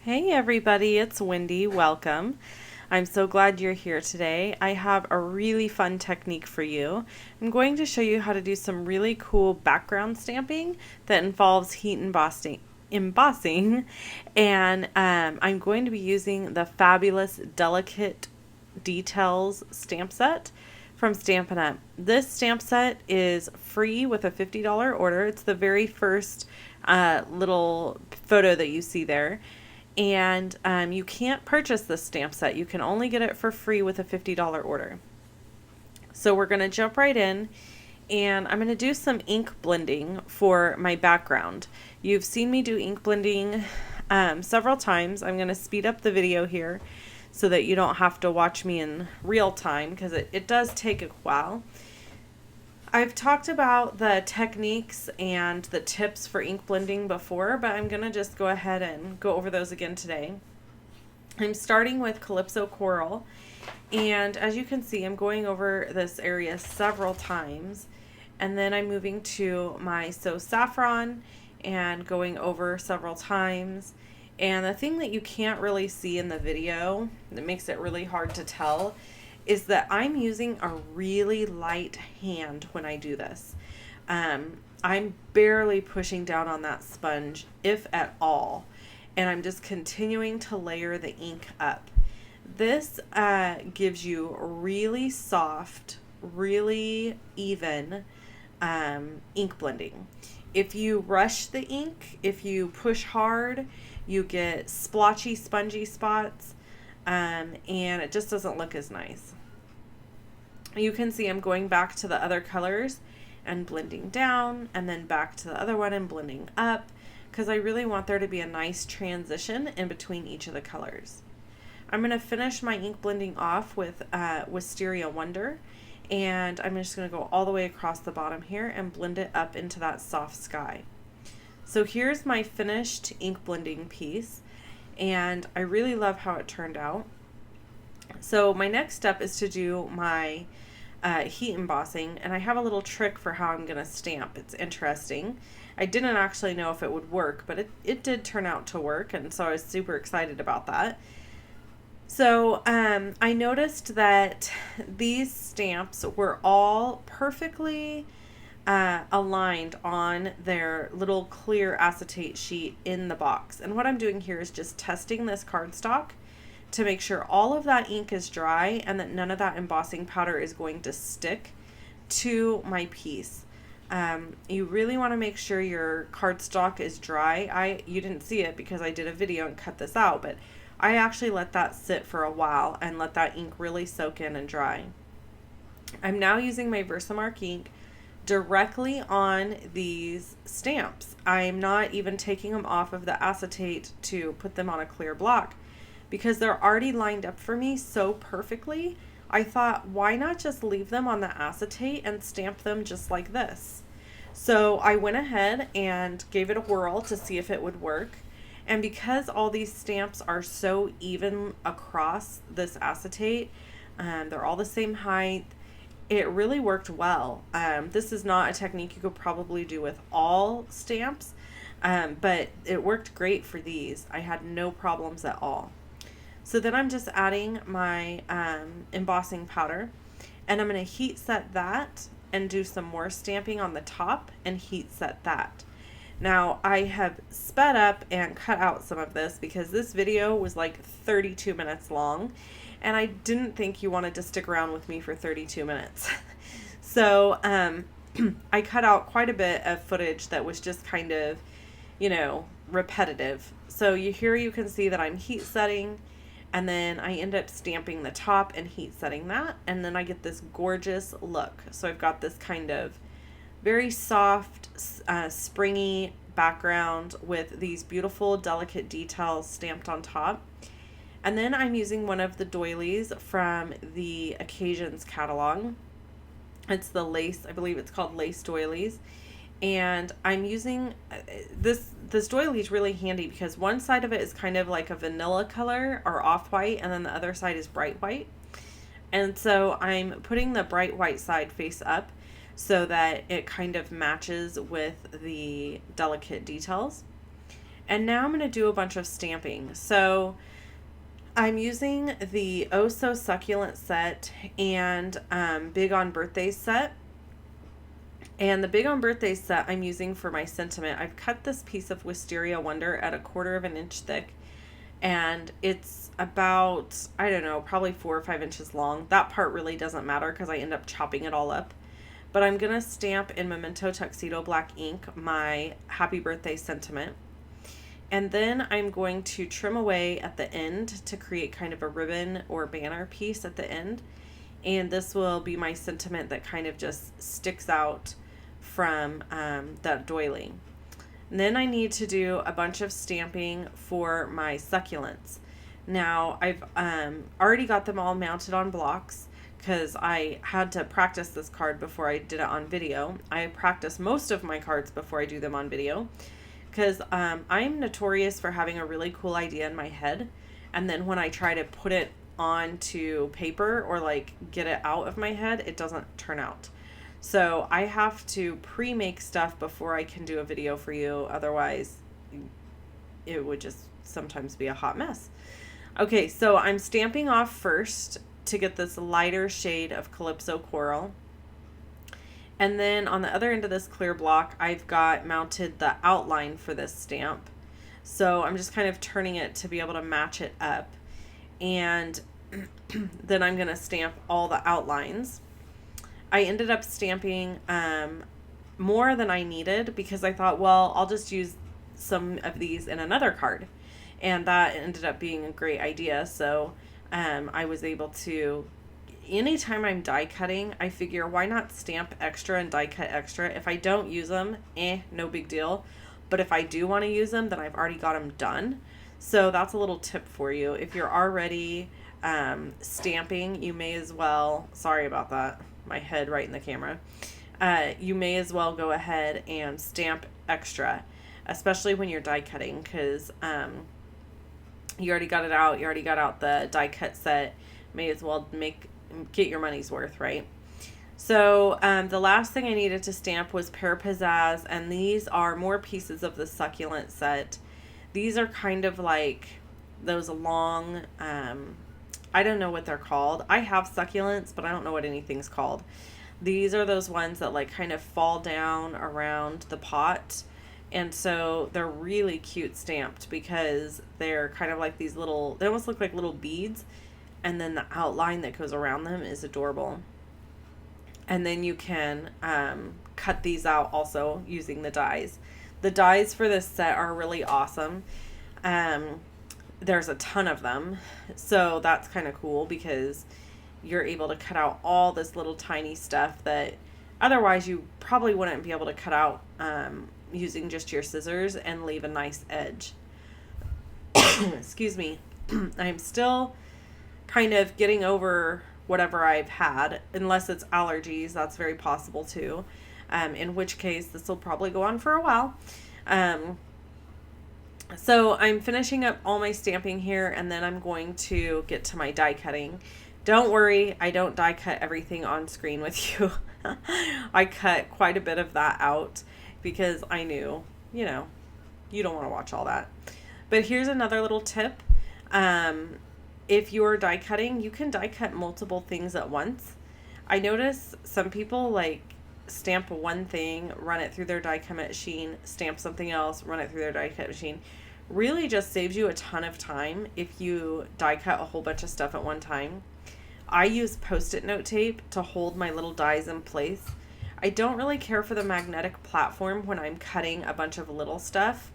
Hey everybody, it's Wendy. Welcome. I'm so glad you're here today. I have a really fun technique for you. I'm going to show you how to do some really cool background stamping that involves heat embossing, and I'm going to be using the fabulous Delicate Details stamp set from Stampin' Up. This stamp set is free with a $50 order. It's the very first little photo that you see there. And you can't purchase this stamp set. You can only get it for free with a $50 order. So we're going to jump right in, and I'm going to do some ink blending for my background. You've seen me do ink blending several times. I'm going to speed up the video here so that you don't have to watch me in real time, because it does take a while. I've talked about the techniques and the tips for ink blending before, but I'm going to just go ahead and go over those again today. I'm starting with Calypso Coral, and as you can see, I'm going over this area several times, and then I'm moving to my So Saffron and going over several times. And the thing that you can't really see in the video that makes it really hard to tell is that I'm using a really light hand when I do this. I'm barely pushing down on that sponge, if at all, and I'm just continuing to layer the ink up. This gives you really soft, really even ink blending. If you rush the ink, if you push hard, you get splotchy, spongy spots, and it just doesn't look as nice. You can see I'm going back to the other colors and blending down, and then back to the other one and blending up, because I really want there to be a nice transition in between each of the colors. I'm going to finish my ink blending off with Wisteria Wonder, and I'm just going to go all the way across the bottom here and blend it up into that soft sky. So here's my finished ink blending piece, and I really love how it turned out. So my next step is to do my heat embossing, and I have a little trick for how I'm going to stamp. It's interesting. I didn't actually know if it would work, but it did turn out to work, and so I was super excited about that. So I noticed that these stamps were all perfectly aligned on their little clear acetate sheet in the box. And what I'm doing here is just testing this cardstock to make sure all of that ink is dry and that none of that embossing powder is going to stick to my piece. You really want to make sure your cardstock is dry. You didn't see it because I did a video and cut this out, but I actually let that sit for a while and let that ink really soak in and dry. I'm now using my Versamark ink directly on these stamps. I'm not even taking them off of the acetate to put them on a clear block, because they're already lined up for me so perfectly. I thought, why not just leave them on the acetate and stamp them just like this? So I went ahead and gave it a whirl to see if it would work. And because all these stamps are so even across this acetate, they're all the same height, it really worked well. This is not a technique you could probably do with all stamps, but it worked great for these. I had no problems at all. So then I'm just adding my embossing powder, and I'm going to heat set that and do some more stamping on the top and heat set that. Now I have sped up and cut out some of this because this video was like 32 minutes long, and I didn't think you wanted to stick around with me for 32 minutes. So I cut out quite a bit of footage that was just kind of, repetitive. So here you can see that I'm heat setting, and then I end up stamping the top and heat setting that, and then I get this gorgeous look. So I've got this kind of very soft, springy background with these beautiful delicate details stamped on top. And then I'm using one of the doilies from the Occasions catalog. It's the lace, I believe it's called Lace Doilies. And I'm using this doily is really handy because one side of it is kind of like a vanilla color or off-white, and then the other side is bright white. And so I'm putting the bright white side face up so that it kind of matches with the delicate details. And now I'm going to do a bunch of stamping. So I'm using the Oh So Succulent set and Big on Birthdays set. And the Big on Birthdays set I'm using for my sentiment. I've cut this piece of Wisteria Wonder at 1/4 of an inch thick. And it's about, I don't know, probably 4 or 5 inches long. That part really doesn't matter because I end up chopping it all up. But I'm going to stamp in Memento Tuxedo Black ink my Happy Birthday sentiment. And then I'm going to trim away at the end to create kind of a ribbon or banner piece at the end. And this will be my sentiment that kind of just sticks out from that doily. And then I need to do a bunch of stamping for my succulents. Now I've already got them all mounted on blocks because I had to practice this card before I did it on video. I practice most of my cards before I do them on video because I'm notorious for having a really cool idea in my head, and then when I try to put it onto paper or like get it out of my head, it doesn't turn out. So I have to pre-make stuff before I can do a video for you. Otherwise, it would just sometimes be a hot mess. Okay, so I'm stamping off first to get this lighter shade of Calypso Coral. And then on the other end of this clear block, I've got mounted the outline for this stamp. So I'm just kind of turning it to be able to match it up. And then I'm going to stamp all the outlines. I ended up stamping more than I needed because I thought, well, I'll just use some of these in another card. And that ended up being a great idea. So I was able to, anytime I'm die cutting, I figure why not stamp extra and die cut extra. If I don't use them, no big deal. But if I do want to use them, then I've already got them done. So that's a little tip for you. If you're already stamping, you may as well, sorry about that, my head right in the camera. You may as well go ahead and stamp extra, especially when you're die cutting, because you already got it out. You already got out the die cut set. May as well get your money's worth, right? So the last thing I needed to stamp was Pear Pizzazz, and these are more pieces of the succulent set. These are kind of like those long, I don't know what they're called. I have succulents, but I don't know what anything's called. These are those ones that like kind of fall down around the pot. And so they're really cute stamped because they're kind of like these little, they almost look like little beads. And then the outline that goes around them is adorable. And then you can cut these out also using the dies. The dies for this set are really awesome. There's a ton of them. So that's kind of cool because you're able to cut out all this little tiny stuff that otherwise you probably wouldn't be able to cut out using just your scissors and leave a nice edge. Excuse me. I'm still kind of getting over whatever I've had, unless it's allergies. That's very possible too. In which case this will probably go on for a while. So I'm finishing up all my stamping here, and then I'm going to get to my die cutting. Don't worry, I don't die cut everything on screen with you. I cut quite a bit of that out because I knew, you don't want to watch all that. But here's another little tip. If you're die cutting, you can die cut multiple things at once. I notice some people like stamp one thing, run it through their die cut machine, stamp something else, run it through their die cut machine. Really just saves you a ton of time if you die cut a whole bunch of stuff at one time. I use Post-it note tape to hold my little dies in place. I don't really care for the magnetic platform when I'm cutting a bunch of little stuff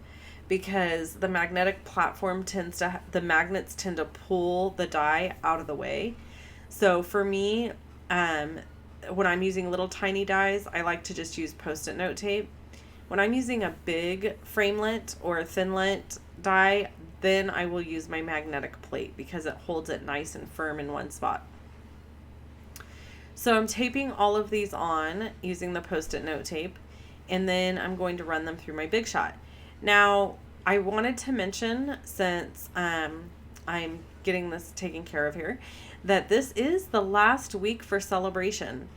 because the magnetic platform the magnets tend to pull the die out of the way. So for me, when I'm using little tiny dies, I like to just use Post-it note tape. When I'm using a big framelit or a thinlit die, then I will use my magnetic plate because it holds it nice and firm in one spot. So I'm taping all of these on using the Post-it note tape, and then I'm going to run them through my Big Shot. Now, I wanted to mention, since I'm getting this taken care of here, that this is the last week for Celebration.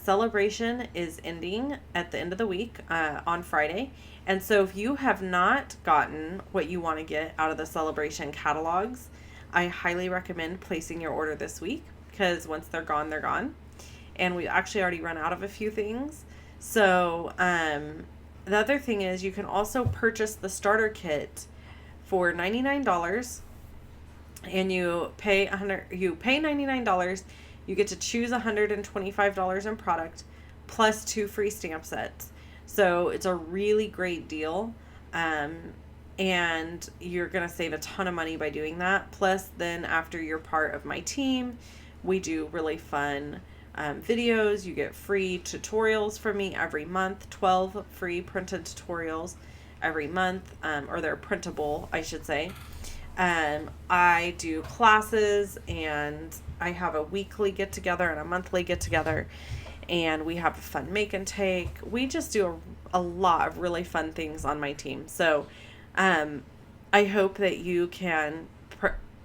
Celebration is ending at the end of the week on Friday, And so if you have not gotten what you want to get out of the celebration catalogs, I highly recommend placing your order this week, because once they're gone, they're gone. And we actually already run out of a few things. So the other thing is, you can also purchase the starter kit for $99, and you pay $99. You get to choose $125 in product plus 2 free stamp sets. So it's a really great deal. And you're going to save a ton of money by doing that. Plus, then after you're part of my team, we do really fun videos. You get free tutorials from me every month, 12 free printed tutorials every month, or they're printable, I should say. I do classes, and I have a weekly get together and a monthly get together, and we have a fun make and take. We just do a lot of really fun things on my team. So I hope that you can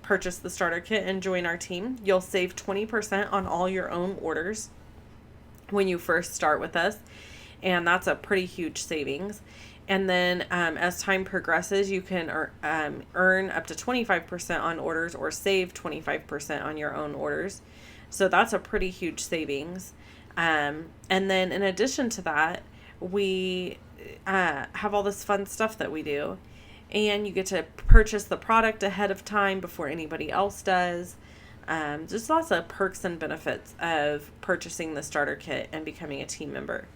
purchase the starter kit and join our team. You'll save 20% on all your own orders when you first start with us, and that's a pretty huge savings. And then as time progresses, you can earn up to 25% on orders, or save 25% on your own orders. So that's a pretty huge savings. And then in addition to that, we have all this fun stuff that we do. And you get to purchase the product ahead of time before anybody else does. Just lots of perks and benefits of purchasing the starter kit and becoming a team member.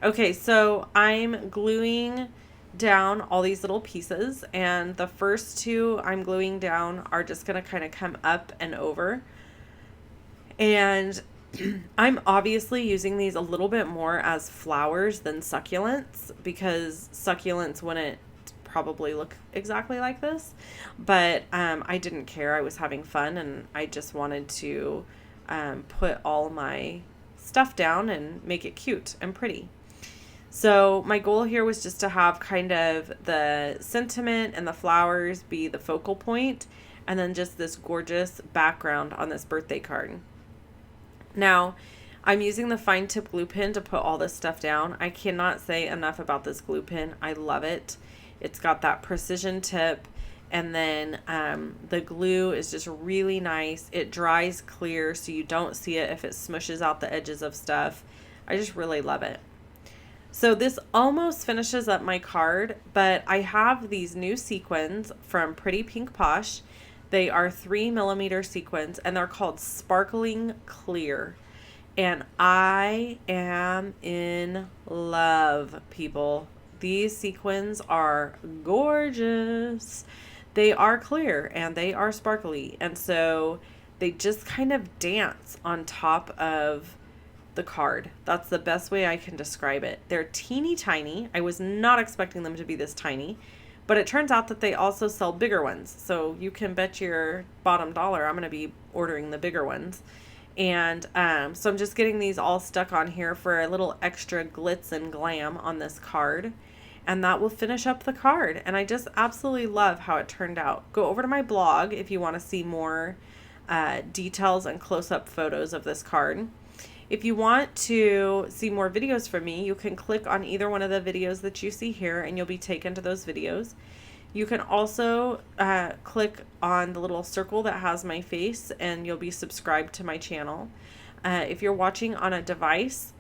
Okay, so I'm gluing down all these little pieces, and the first 2 I'm gluing down are just going to kind of come up and over. And I'm obviously using these a little bit more as flowers than succulents, because succulents wouldn't probably look exactly like this, but I didn't care. I was having fun, and I just wanted to put all my stuff down and make it cute and pretty. So my goal here was just to have kind of the sentiment and the flowers be the focal point, and then just this gorgeous background on this birthday card. Now, I'm using the fine tip glue pen to put all this stuff down. I cannot say enough about this glue pen. I love it. It's got that precision tip, and then the glue is just really nice. It dries clear, so you don't see it if it smushes out the edges of stuff. I just really love it. So this almost finishes up my card, but I have these new sequins from Pretty Pink Posh. They are 3mm sequins, and they're called Sparkling Clear. And I am in love, people. These sequins are gorgeous. They are clear and they are sparkly, and so they just kind of dance on top of the card. That's the best way I can describe it. They're teeny tiny. I was not expecting them to be this tiny, but it turns out that they also sell bigger ones. So you can bet your bottom dollar I'm going to be ordering the bigger ones. And so I'm just getting these all stuck on here for a little extra glitz and glam on this card. And that will finish up the card. And I just absolutely love how it turned out. Go over to my blog if you want to see more details and close-up photos of this card. If you want to see more videos from me, you can click on either one of the videos that you see here, and you'll be taken to those videos. You can also click on the little circle that has my face, and you'll be subscribed to my channel. If you're watching on a device,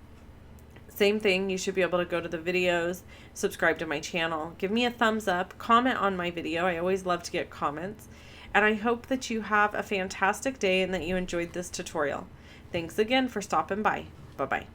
same thing. You should be able to go to the videos, subscribe to my channel, give me a thumbs up, comment on my video. I always love to get comments. And I hope that you have a fantastic day and that you enjoyed this tutorial. Thanks again for stopping by. Bye-bye.